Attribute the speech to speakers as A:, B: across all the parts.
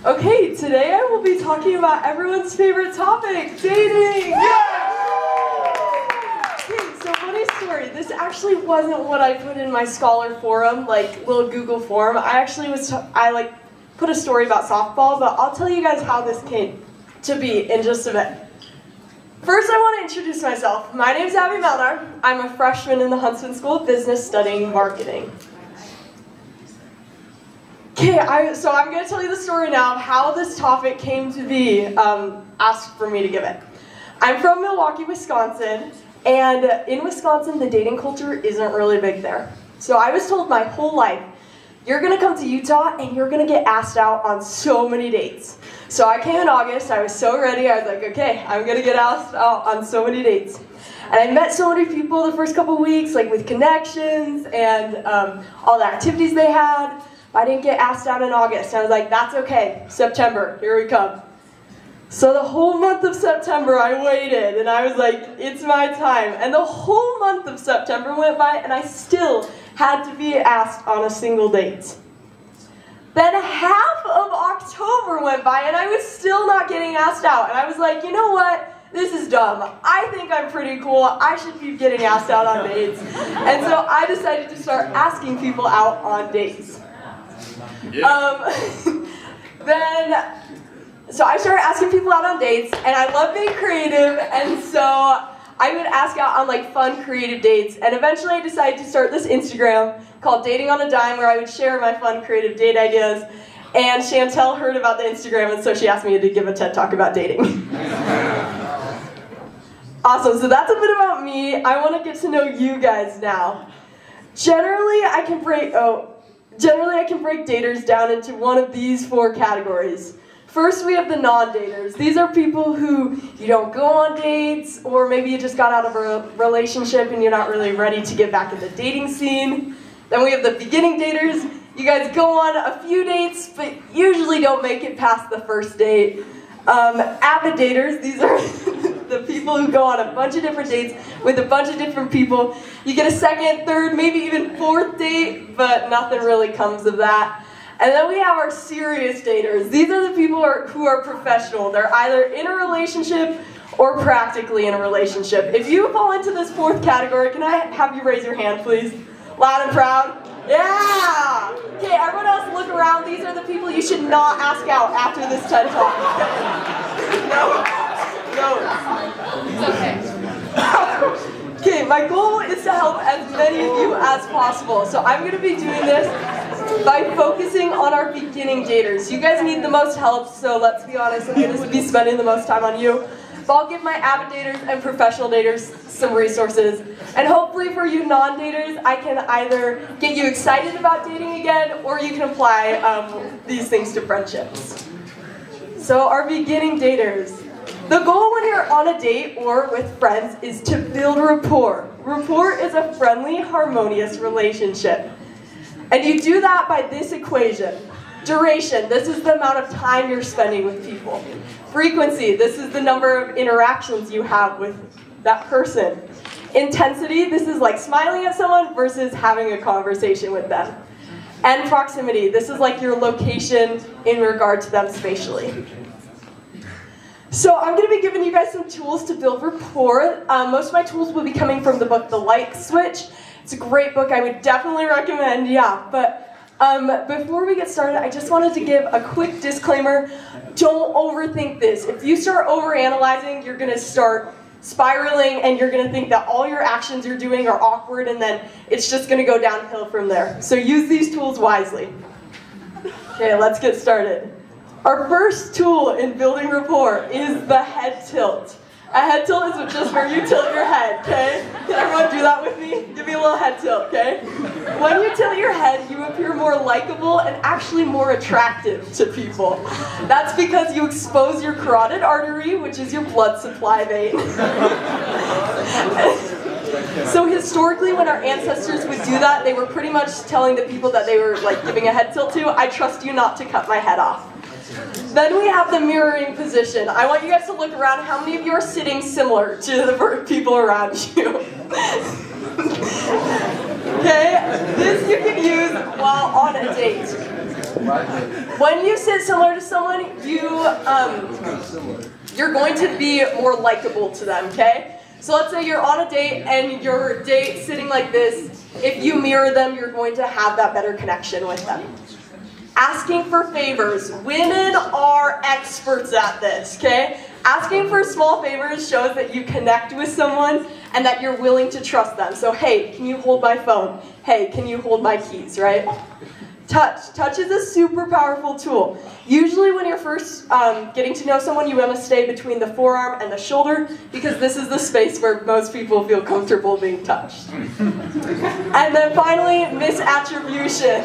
A: Okay, today I will be talking about everyone's favorite topic, dating! Yeah! Okay, so funny story, this actually wasn't what I put in my Scholar forum, like little Google form. I put a story about softball, but I'll tell you guys how this came to be in just a bit. First, I want to introduce myself. My name is Malnar. I'm a freshman in the Huntsman School of Business studying marketing. Okay, so I'm going to tell you the story now of how this topic came to be asked for me to give it. I'm from Milwaukee, Wisconsin, and in Wisconsin, the dating culture isn't really big there. So I was told my whole life, you're going to come to Utah and you're going to get asked out on so many dates. So I came in August, I was so ready, I was like, okay, I'm going to get asked out on so many dates. And I met so many people the first couple weeks, like with connections and all the activities they had. I didn't get asked out in August. I was like, that's okay. September, here we come. So the whole month of September, I waited, and I was like, it's my time. And the whole month of September went by, and I still had to be asked on a single date. Then half of October went by, and I was still not getting asked out. And I was like, you know what? This is dumb. I think I'm pretty cool. I should be getting asked out on dates. And so I decided to start asking people out on dates. So I started asking people out on dates, and I love being creative, and so I would ask out on like fun, creative dates, and eventually I decided to start this Instagram called Dating on a Dime, where I would share my fun, creative date ideas, and Chantel heard about the Instagram, and so she asked me to give a TED Talk about dating. Awesome, so that's a bit about me. I want to get to know you guys now. Generally, I can break daters down into one of these 4 categories. First, we have the non-daters. These are people who you don't go on dates, or maybe you just got out of a relationship and you're not really ready to get back in the dating scene. Then we have the beginning daters. You guys go on a few dates, but usually don't make it past the first date. Avid daters, these are the people who go on a bunch of different dates with a bunch of different people. You get a second, third, maybe even 4th date, but nothing really comes of that. And then we have our serious daters. These are the people who are professional. They're either in a relationship or practically in a relationship. If you fall into this 4th category, can I have you raise your hand, please? Loud and proud. Yeah! Okay, everyone else look around. These are the people you should not ask out after this TED Talk. No. It's okay. Okay, my goal is to help as many of you as possible. So I'm going to be doing this by focusing on our beginning daters. You guys need the most help, so let's be honest, I'm going to be spending the most time on you. But I'll give my avid daters and professional daters some resources. And hopefully for you non-daters, I can either get you excited about dating again, or you can apply these things to friendships. So our beginning daters. The goal when you're on a date or with friends is to build rapport. Rapport is a friendly, harmonious relationship. And you do that by this equation. Duration, this is the amount of time you're spending with people. Frequency, this is the number of interactions you have with that person. Intensity, this is like smiling at someone versus having a conversation with them. And proximity, this is like your location in regard to them spatially. So I'm going to be giving you guys some tools to build rapport. Most of my tools will be coming from the book The Light Switch. It's a great book, I would definitely recommend, yeah. But before we get started, I just wanted to give a quick disclaimer. Don't overthink this. If you start overanalyzing, you're going to start spiraling, and you're going to think that all your actions you're doing are awkward, and then it's just going to go downhill from there. So use these tools wisely. Okay, let's get started. Our first tool in building rapport is the head tilt. A head tilt is just where you tilt your head, okay? Can everyone do that with me? Give me a little head tilt, okay? When you tilt your head, you appear more likable and actually more attractive to people. That's because you expose your carotid artery, which is your blood supply vein. So historically, when our ancestors would do that, they were pretty much telling the people that they were like giving a head tilt to, I trust you not to cut my head off. Then we have the mirroring position. I want you guys to look around. How many of you are sitting similar to the people around you? Okay, this you can use while on a date. When you sit similar to someone, you're going to be more likable to them, okay? So let's say you're on a date and your date sitting like this. If you mirror them, you're going to have that better connection with them. Asking for favors. Women are experts at this, okay? Asking for small favors shows that you connect with someone and that you're willing to trust them. So, hey, can you hold my phone? Hey, can you hold my keys, right? Touch. Touch is a super powerful tool. Usually when you're first getting to know someone, you want to stay between the forearm and the shoulder because this is the space where most people feel comfortable being touched. And then finally, misattribution.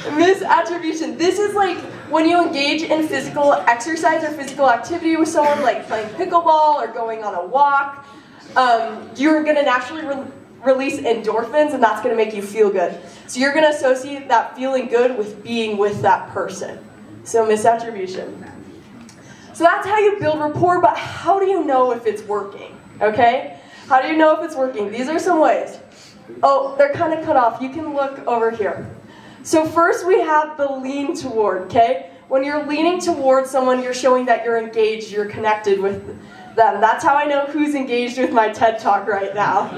A: Misattribution. This is like when you engage in physical exercise or physical activity with someone, like playing pickleball or going on a walk. You're going to naturally release endorphins, and that's going to make you feel good. So you're going to associate that feeling good with being with that person. So misattribution. So that's how you build rapport, but how do you know if it's working? Okay? How do you know if it's working? These are some ways. Oh, they're kind of cut off. You can look over here. So first we have the lean toward, okay? When you're leaning towards someone, you're showing that you're engaged, you're connected with them. That's how I know who's engaged with my TED Talk right now.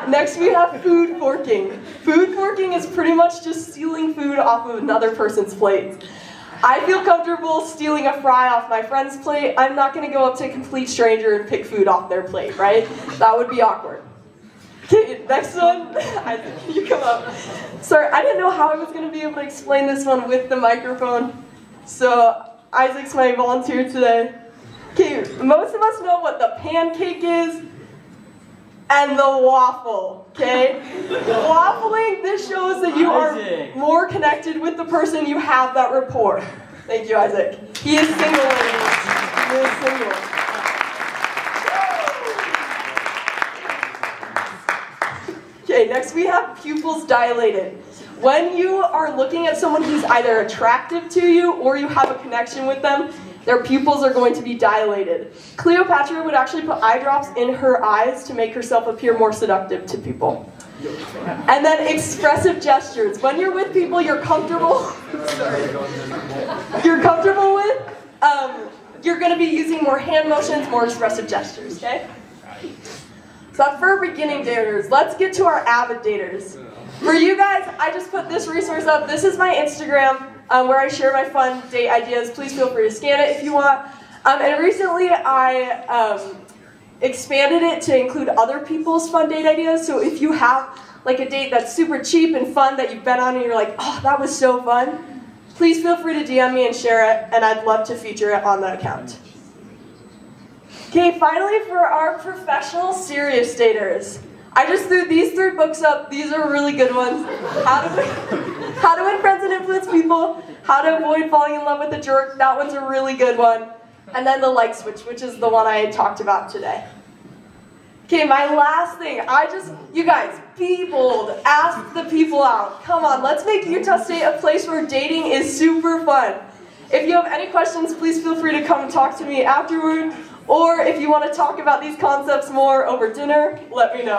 A: Next we have food forking. Food forking is pretty much just stealing food off of another person's plate. I feel comfortable stealing a fry off my friend's plate. I'm not going to go up to a complete stranger and pick food off their plate, right? That would be awkward. Okay, next one. You come up. Sorry, I didn't know how I was going to be able to explain this one with the microphone. So Isaac's my volunteer today. Okay, most of us know what the pancake is and the waffle, okay? Waffling, this shows that you are more connected with the person, you have that rapport. Thank you, Isaac. He is single, ladies. He is single. Okay, next we have pupils dilated. When you are looking at someone who's either attractive to you or you have a connection with them, their pupils are going to be dilated. Cleopatra would actually put eye drops in her eyes to make herself appear more seductive to people. And then expressive gestures. When you're with people you're comfortable, you're comfortable with, you're going to be using more hand motions, more expressive gestures, okay? So that's for beginning daters. Let's get to our avid daters. For you guys, I just put this resource up. This is my Instagram where I share my fun date ideas. Please feel free to scan it if you want. And recently I expanded it to include other people's fun date ideas. So if you have like a date that's super cheap and fun that you've been on and you're like, oh, that was so fun, please feel free to DM me and share it, and I'd love to feature it on the account. Okay, finally for our professional serious daters. I just threw these 3 books up. These are really good ones. How to Win Friends and Influence People, How to Avoid Falling in Love with a Jerk. That one's a really good one. And then the like switch, which is the one I talked about today. Okay, my last thing. You guys, be bold. Ask the people out. Come on, let's make Utah State a place where dating is super fun. If you have any questions, please feel free to come and talk to me afterward. Or if you want to talk about these concepts more over dinner, let me know.